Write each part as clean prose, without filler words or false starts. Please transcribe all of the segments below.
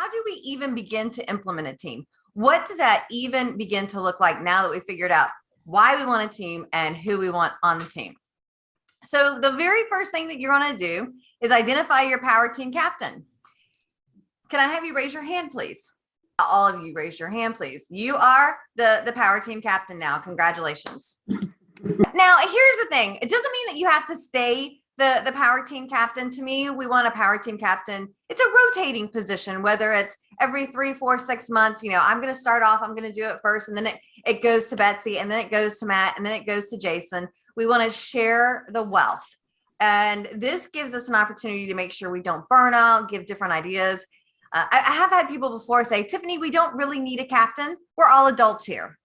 how do we even begin to implement a team? What does that even begin to look like now that we figured out why we want a team and who we want on the team? So the very first thing that you're going to do is identify your power team captain. Can I have you raise your hand, please? All of you raise your hand, please. You are the power team captain now. Congratulations. Now, here's the thing. It doesn't mean that you have to stay the power team captain. To me, we want a power team captain. It's a rotating position, whether it's every 3, 4, 6 months. You know, I'm going to start off, I'm going to do it first, and then it goes to Betsy, and then it goes to Matt, and then it goes to Jason. We want to share the wealth. And this gives us an opportunity to make sure we don't burn out, give different ideas. I have had people before say, Tiffany, we don't really need a captain. We're all adults here.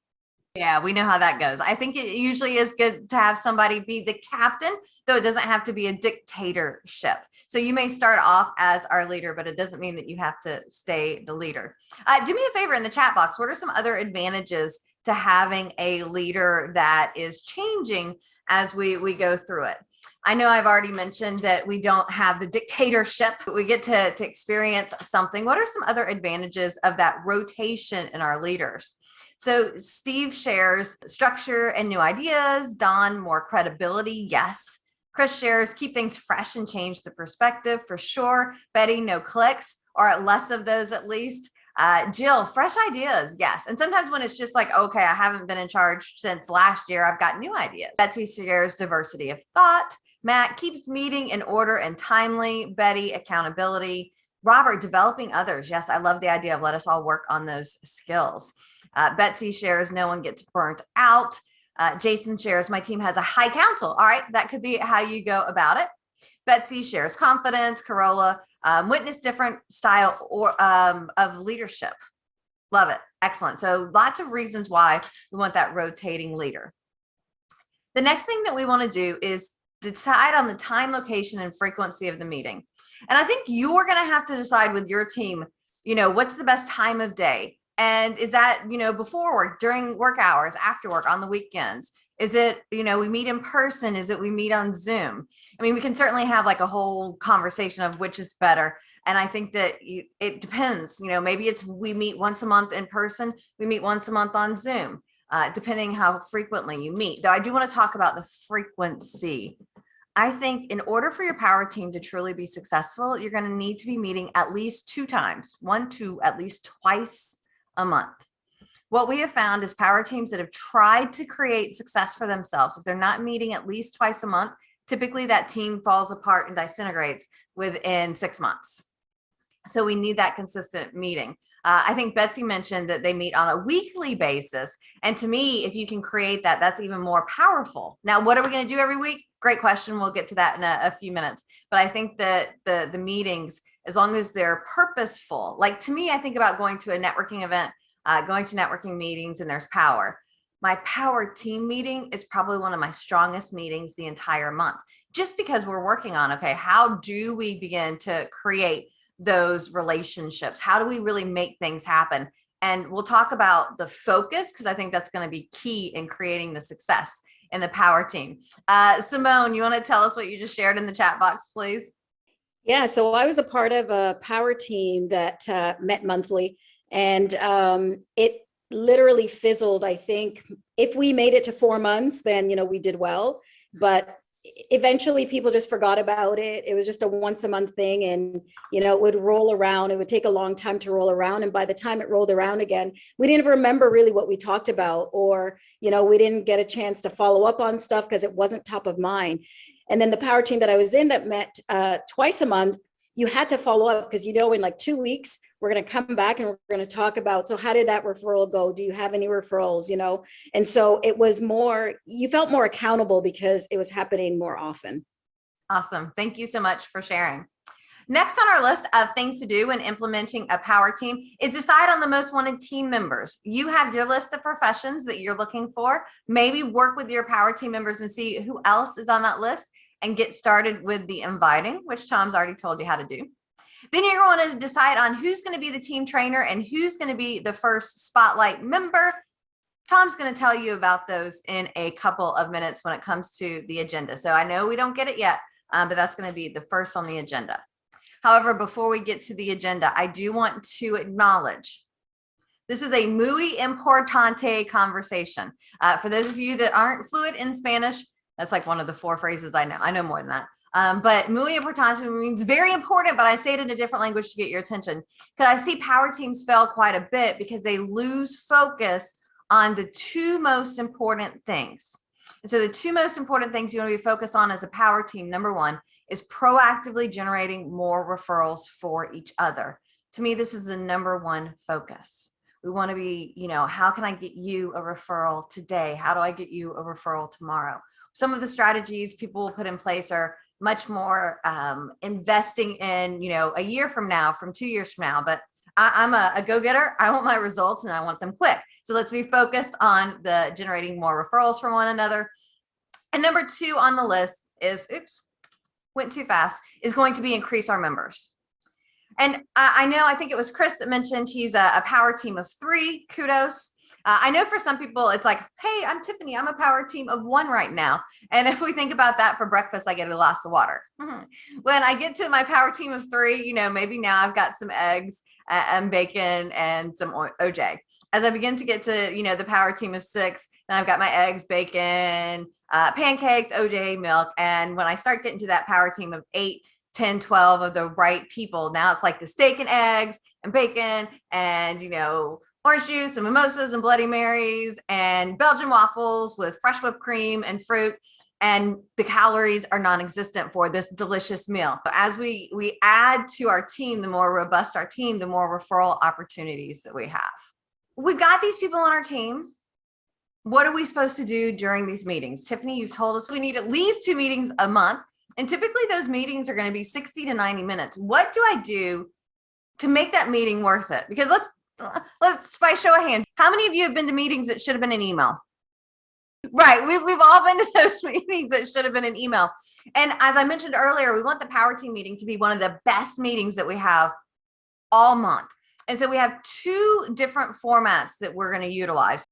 Yeah, we know how that goes. I think it usually is good to have somebody be the captain, though it doesn't have to be a dictatorship. So you may start off as our leader, but it doesn't mean that you have to stay the leader. Do me a favor in the chat box. What are some other advantages to having a leader that is changing as we go through it? I know I've already mentioned that we don't have the dictatorship. We get to experience something. What are some other advantages of that rotation in our leaders? So Steve shares structure and new ideas. Don, more credibility. Yes. Chris shares keep things fresh and change the perspective for sure. Betty, no clicks, or less of those at least. Jill, fresh ideas. Yes. And sometimes when it's just like, okay, I haven't been in charge since last year, I've got new ideas. Betsy shares diversity of thought. Matt keeps meeting in order and timely. Betty, accountability. Robert, developing others. Yes, I love the idea of let us all work on those skills. Betsy shares no one gets burnt out. Jason shares my team has a high council. All right, that could be how you go about it. Betsy shares confidence. Carola, witness different style or of leadership. Love it. Excellent. So lots of reasons why we want that rotating leader. The next thing that we want to do is decide on the time, location, and frequency of the meeting. And I think you're going to have to decide with your team, you know, what's the best time of day? And is that, you know, before work, during work hours, after work, on the weekends? Is it, you know, we meet in person? Is it we meet on Zoom? I mean, we can certainly have like a whole conversation of which is better. And I think that it depends, you know, maybe it's we meet once a month in person, we meet once a month on Zoom, depending how frequently you meet. Though I do want to talk about the frequency. I think in order for your power team to truly be successful, you're going to need to be meeting at least 2 times, 1 to at least twice a month. What we have found is power teams that have tried to create success for themselves, if they're not meeting at least twice a month, typically that team falls apart and disintegrates within 6 months. So we need that consistent meeting. I think Betsy mentioned that they meet on a weekly basis. And to me, if you can create that, that's even more powerful. Now, what are we going to do every week? Great question. We'll get to that in a few minutes. But I think that the meetings, as long as they're purposeful, like to me, I think about going to a networking event, going to networking meetings, and there's power. My power team meeting is probably one of my strongest meetings the entire month, just because we're working on, okay, how do we begin to create those relationships? How do we really make things happen? And we'll talk about the focus, because I think that's going to be key in creating the success in the power team. Simone, you want to tell us what you just shared in the chat box, please? Yeah, so I was a part of a power team that met monthly, and it literally fizzled. I think if we made it to 4 months, then, you know, we did well, but eventually people just forgot about it. It was just a once a month thing, and, you know, it would roll around. It would take a long time to roll around. And by the time it rolled around again, we didn't remember really what we talked about, or, you know, we didn't get a chance to follow up on stuff because it wasn't top of mind. And then the power team that I was in that met twice a month, you had to follow up because, you know, in like 2 weeks, we're going to come back and we're going to talk about, so how did that referral go? Do you have any referrals, you know? And so it was more, you felt more accountable because it was happening more often. Awesome. Thank you so much for sharing. Next on our list of things to do when implementing a power team is decide on the most wanted team members. You have your list of professions that you're looking for. Maybe work with your power team members and see who else is on that list and get started with the inviting, which Tom's already told you how to do. Then you're going to decide on who's going to be the team trainer and who's going to be the first spotlight member. Tom's going to tell you about those in a couple of minutes when it comes to the agenda. So I know we don't get it yet, but that's going to be the first on the agenda. However, before we get to the agenda, I do want to acknowledge this is a muy importante conversation. For those of you that aren't fluent in Spanish, that's like one of the 4 phrases I know. I know more than that. But muy importante means very important, but I say it in a different language to get your attention. Because I see power teams fail quite a bit because they lose focus on the 2 most important things. And so the 2 most important things you want to be focused on as a power team, number 1, is proactively generating more referrals for each other. To me, this is the number 1 focus. We want to be, how can I get you a referral today? How do I get you a referral tomorrow? Some of the strategies people will put in place are much more investing in, a year from now, from 2 years from now. But I'm a go-getter. I want my results and I want them quick. So let's be focused on the generating more referrals from one another. And number 2 on the list is, went too fast, is going to be increase our members. And I think it was Chris that mentioned he's a power team of 3. Kudos. I know for some people it's like, hey, I'm Tiffany. I'm a power team of 1 right now. And if we think about that, for breakfast, I get a glass of water. When I get to my power team of 3, maybe now I've got some eggs and bacon and some OJ. As I begin to get to, the power team of 6, then I've got my eggs, bacon, pancakes, OJ, milk. And when I start getting to that power team of 8, 10, 12 of the right people, now it's like the steak and eggs and bacon and, orange juice and mimosas and Bloody Marys and Belgian waffles with fresh whipped cream and fruit. And the calories are non-existent for this delicious meal. As we add to our team, the more robust our team, the more referral opportunities that we have. We've got these people on our team. What are we supposed to do during these meetings? Tiffany, you've told us we need at least 2 meetings a month. And typically those meetings are going to be 60 to 90 minutes. What do I do to make that meeting worth it? Because let's by show of hands, how many of you have been to meetings that should have been an email? Right. We've all been to those meetings that should have been an email. And as I mentioned earlier, we want the power team meeting to be one of the best meetings that we have all month. And so we have 2 different formats that we're going to utilize.